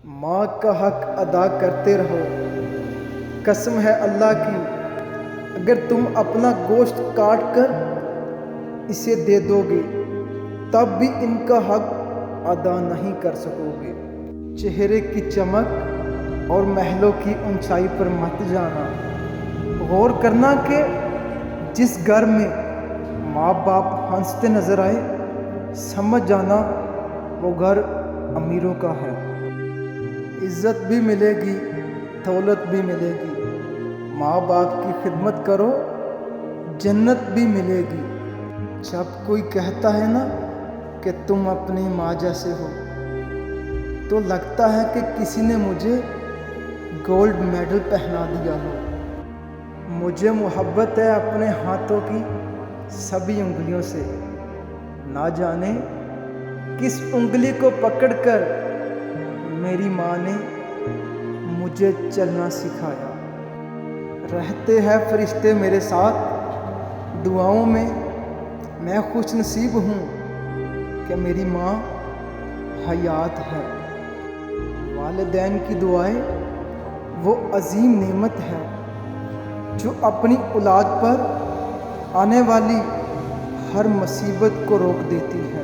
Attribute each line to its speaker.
Speaker 1: ماں کا حق ادا کرتے رہو، قسم ہے اللہ کی، اگر تم اپنا گوشت کاٹ کر اسے دے دو گے تب بھی ان کا حق ادا نہیں کر سکو گے۔ چہرے کی چمک اور محلوں کی اونچائی پر مت جانا، غور کرنا کہ جس گھر میں ماں باپ ہنستے نظر آئے سمجھ جانا وہ گھر امیروں کا ہے۔ عزت بھی ملے گی، دولت بھی ملے گی، ماں باپ کی خدمت کرو جنت بھی ملے گی۔ جب کوئی کہتا ہے نا کہ تم اپنی ماں جیسے ہو تو لگتا ہے کہ کسی نے مجھے گولڈ میڈل پہنا دیا ہو۔ مجھے محبت ہے اپنے ہاتھوں کی سبھی انگلیوں سے، نہ جانے کس انگلی کو پکڑ کر میری ماں نے مجھے چلنا سکھایا۔ رہتے ہیں فرشتے میرے ساتھ دعاؤں میں خوش نصیب ہوں کہ میری ماں حیات ہے۔ والدین کی دعائیں وہ عظیم نعمت ہے جو اپنی اولاد پر آنے والی ہر مصیبت کو روک دیتی ہے۔